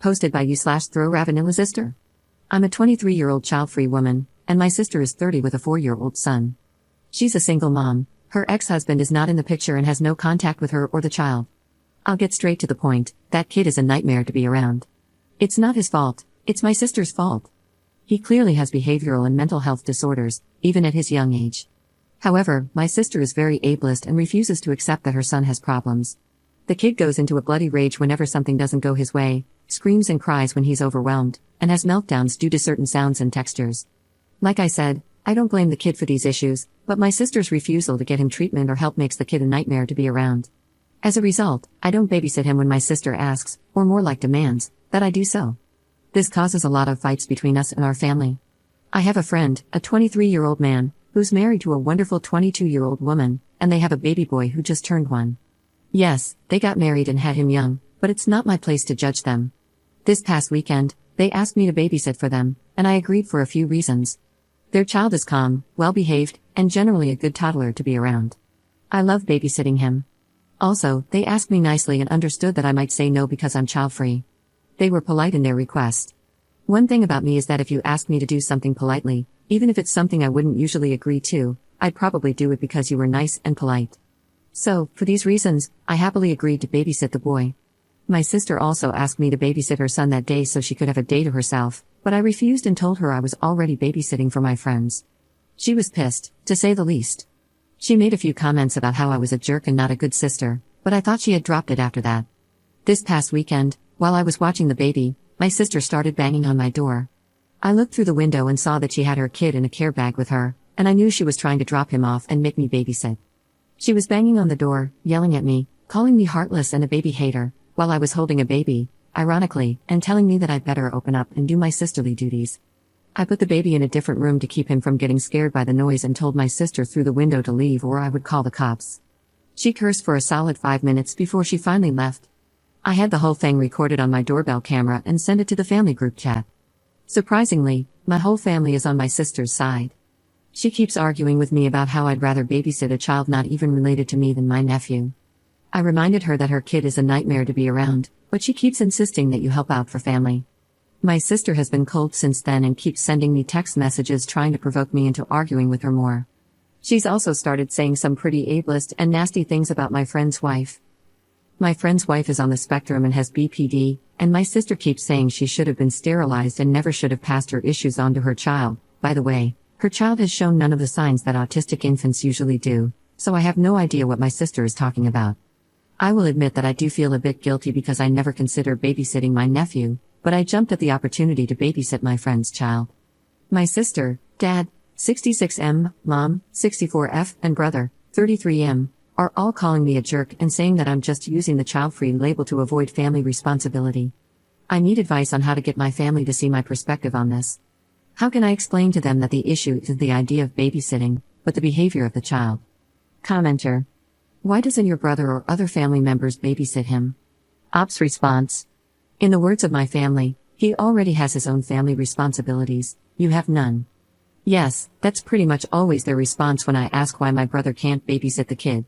Posted by you/throw-Ravanilla-sister. I'm a 23-year-old child-free woman, and my sister is 30 with a 4-year-old son. She's a single mom, her ex-husband is not in the picture and has no contact with her or the child. I'll get straight to the point, that kid is a nightmare to be around. It's not his fault, it's my sister's fault. He clearly has behavioral and mental health disorders, even at his young age. However, my sister is very ableist and refuses to accept that her son has problems. The kid goes into a bloody rage whenever something doesn't go his way, screams and cries when he's overwhelmed, and has meltdowns due to certain sounds and textures. Like I said, I don't blame the kid for these issues, but my sister's refusal to get him treatment or help makes the kid a nightmare to be around. As a result, I don't babysit him when my sister asks, or more like demands, that I do so. This causes a lot of fights between us and our family. I have a friend, a 23-year-old man, who's married to a wonderful 22-year-old woman, and they have a baby boy who just turned 1. Yes, they got married and had him young, but it's not my place to judge them. This past weekend, they asked me to babysit for them, and I agreed for a few reasons. Their child is calm, well-behaved, and generally a good toddler to be around. I love babysitting him. Also, they asked me nicely and understood that I might say no because I'm child-free. They were polite in their request. One thing about me is that if you ask me to do something politely, even if it's something I wouldn't usually agree to, I'd probably do it because you were nice and polite. So, for these reasons, I happily agreed to babysit the boy. My sister also asked me to babysit her son that day so she could have a day to herself, but I refused and told her I was already babysitting for my friends. She was pissed, to say the least. She made a few comments about how I was a jerk and not a good sister, but I thought she had dropped it after that. This past weekend, while I was watching the baby, my sister started banging on my door. I looked through the window and saw that she had her kid in a care bag with her, and I knew she was trying to drop him off and make me babysit. She was banging on the door, yelling at me, calling me heartless and a baby hater, while I was holding a baby, ironically, and telling me that I'd better open up and do my sisterly duties. I put the baby in a different room to keep him from getting scared by the noise and told my sister through the window to leave or I would call the cops. She cursed for a solid 5 minutes before she finally left. I had the whole thing recorded on my doorbell camera and sent it to the family group chat. Surprisingly, my whole family is on my sister's side. She keeps arguing with me about how I'd rather babysit a child not even related to me than my nephew. I reminded her that her kid is a nightmare to be around, but she keeps insisting that you help out for family. My sister has been cold since then and keeps sending me text messages trying to provoke me into arguing with her more. She's also started saying some pretty ableist and nasty things about my friend's wife. My friend's wife is on the spectrum and has BPD, and my sister keeps saying she should have been sterilized and never should have passed her issues on to her child. By the way, her child has shown none of the signs that autistic infants usually do, so I have no idea what my sister is talking about. I will admit that I do feel a bit guilty because I never considered babysitting my nephew, but I jumped at the opportunity to babysit my friend's child. My sister, dad, 66M, mom, 64F, and brother, 33M, are all calling me a jerk and saying that I'm just using the child-free label to avoid family responsibility. I need advice on how to get my family to see my perspective on this. How can I explain to them that the issue isn't the idea of babysitting, but the behavior of the child? Commenter. Why doesn't your brother or other family members babysit him? Ops response. In the words of my family, he already has his own family responsibilities, you have none. Yes, that's pretty much always their response when I ask why my brother can't babysit the kid.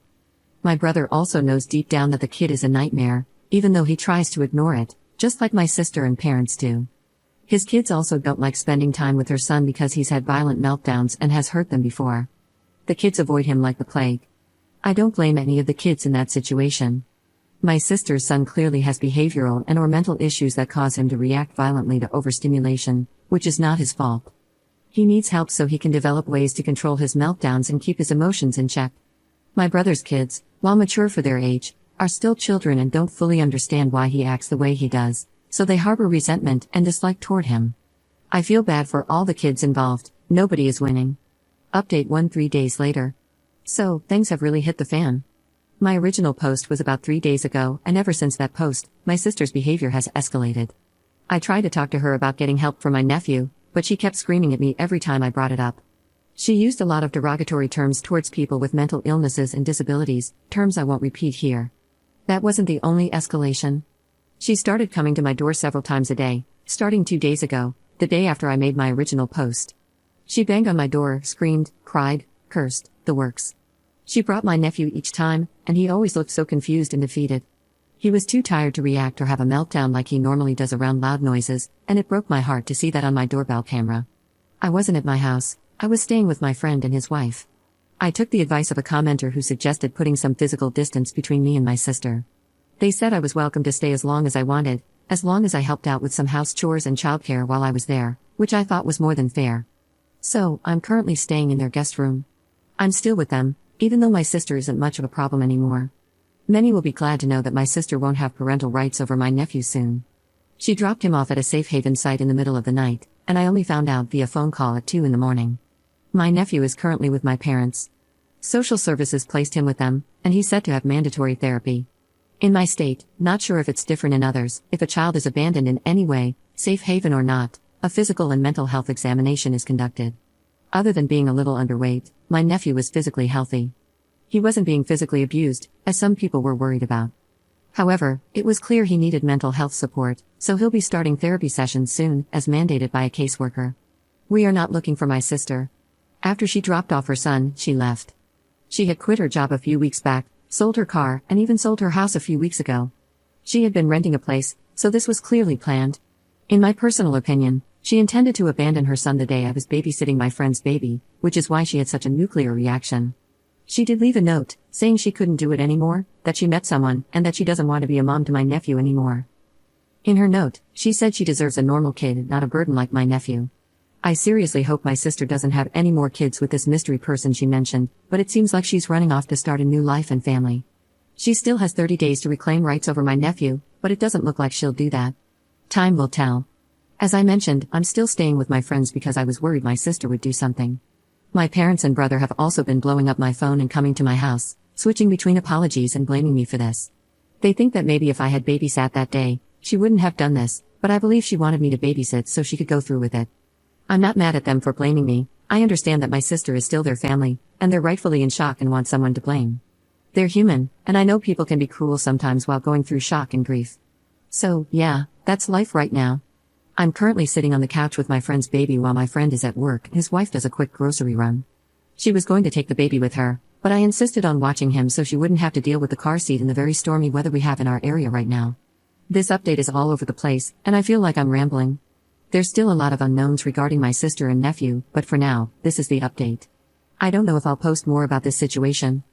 My brother also knows deep down that the kid is a nightmare, even though he tries to ignore it, just like my sister and parents do. His kids also don't like spending time with her son because he's had violent meltdowns and has hurt them before. The kids avoid him like the plague. I don't blame any of the kids in that situation. My sister's son clearly has behavioral and/or mental issues that cause him to react violently to overstimulation, which is not his fault. He needs help so he can develop ways to control his meltdowns and keep his emotions in check. My brother's kids, while mature for their age, are still children and don't fully understand why he acts the way he does, so they harbor resentment and dislike toward him. I feel bad for all the kids involved, nobody is winning. Update 3 days later. So, things have really hit the fan. My original post was about 3 days ago, and ever since that post, my sister's behavior has escalated. I tried to talk to her about getting help for my nephew, but she kept screaming at me every time I brought it up. She used a lot of derogatory terms towards people with mental illnesses and disabilities, terms I won't repeat here. That wasn't the only escalation. She started coming to my door several times a day, starting 2 days ago, the day after I made my original post. She banged on my door, screamed, cried, cursed, the works. She brought my nephew each time, and he always looked so confused and defeated. He was too tired to react or have a meltdown like he normally does around loud noises, and it broke my heart to see that on my doorbell camera. I wasn't at my house, I was staying with my friend and his wife. I took the advice of a commenter who suggested putting some physical distance between me and my sister. They said I was welcome to stay as long as I wanted, as long as I helped out with some house chores and childcare while I was there, which I thought was more than fair. So, I'm currently staying in their guest room. I'm still with them, even though my sister isn't much of a problem anymore. Many will be glad to know that my sister won't have parental rights over my nephew soon. She dropped him off at a safe haven site in the middle of the night, and I only found out via phone call at 2 in the morning. My nephew is currently with my parents. Social services placed him with them, and he's said to have mandatory therapy. In my state, not sure if it's different in others, if a child is abandoned in any way, safe haven or not, a physical and mental health examination is conducted. Other than being a little underweight, my nephew was physically healthy. He wasn't being physically abused, as some people were worried about. However, it was clear he needed mental health support, so he'll be starting therapy sessions soon, as mandated by a caseworker. We are not looking for my sister. After she dropped off her son, she left. She had quit her job a few weeks back, sold her car, and even sold her house a few weeks ago. She had been renting a place, so this was clearly planned. In my personal opinion, she intended to abandon her son the day I was babysitting my friend's baby, which is why she had such a nuclear reaction. She did leave a note, saying she couldn't do it anymore, that she met someone, and that she doesn't want to be a mom to my nephew anymore. In her note, she said she deserves a normal kid, not a burden like my nephew. I seriously hope my sister doesn't have any more kids with this mystery person she mentioned, but it seems like she's running off to start a new life and family. She still has 30 days to reclaim rights over my nephew, but it doesn't look like she'll do that. Time will tell. As I mentioned, I'm still staying with my friends because I was worried my sister would do something. My parents and brother have also been blowing up my phone and coming to my house, switching between apologies and blaming me for this. They think that maybe if I had babysat that day, she wouldn't have done this, but I believe she wanted me to babysit so she could go through with it. I'm not mad at them for blaming me. I understand that my sister is still their family, and they're rightfully in shock and want someone to blame. They're human, and I know people can be cruel sometimes while going through shock and grief. So, yeah, that's life right now. I'm currently sitting on the couch with my friend's baby while my friend is at work and his wife does a quick grocery run. She was going to take the baby with her, but I insisted on watching him so she wouldn't have to deal with the car seat in the very stormy weather we have in our area right now. This update is all over the place, and I feel like I'm rambling. There's still a lot of unknowns regarding my sister and nephew, but for now, this is the update. I don't know if I'll post more about this situation.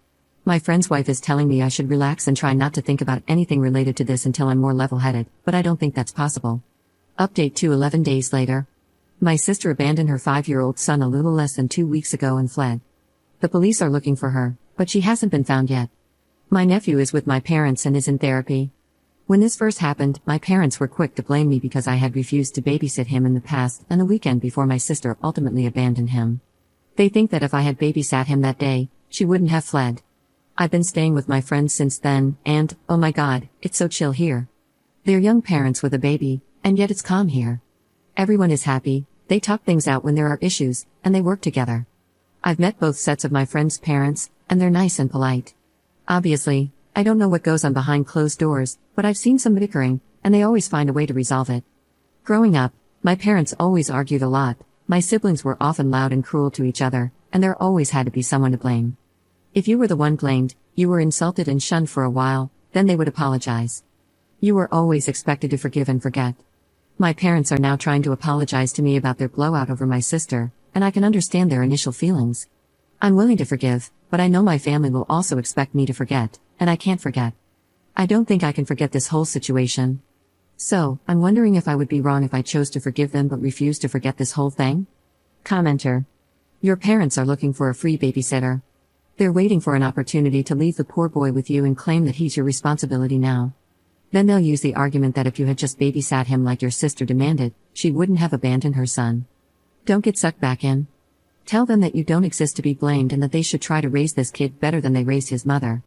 My friend's wife is telling me I should relax and try not to think about anything related to this until I'm more level-headed, but I don't think that's possible. Update to 11 days later. My sister abandoned her 5-year-old son a little less than 2 weeks ago and fled. The police are looking for her, but she hasn't been found yet. My nephew is with my parents and is in therapy. When this first happened, my parents were quick to blame me because I had refused to babysit him in the past and the weekend before my sister ultimately abandoned him. They think that if I had babysat him that day, she wouldn't have fled. I've been staying with my friends since then, and, oh my god, it's so chill here. They're young parents with a baby, and yet it's calm here. Everyone is happy, they talk things out when there are issues, and they work together. I've met both sets of my friends' parents, and they're nice and polite. Obviously, I don't know what goes on behind closed doors, but I've seen some bickering, and they always find a way to resolve it. Growing up, my parents always argued a lot, my siblings were often loud and cruel to each other, and there always had to be someone to blame. If you were the one blamed, you were insulted and shunned for a while, then they would apologize. You were always expected to forgive and forget. My parents are now trying to apologize to me about their blowout over my sister, and I can understand their initial feelings. I'm willing to forgive, but I know my family will also expect me to forget, and I can't forget. I don't think I can forget this whole situation. So, I'm wondering if I would be wrong if I chose to forgive them but refuse to forget this whole thing? Commenter. Your parents are looking for a free babysitter. They're waiting for an opportunity to leave the poor boy with you and claim that he's your responsibility now. Then they'll use the argument that if you had just babysat him like your sister demanded, she wouldn't have abandoned her son. Don't get sucked back in. Tell them that you don't exist to be blamed and that they should try to raise this kid better than they raised his mother.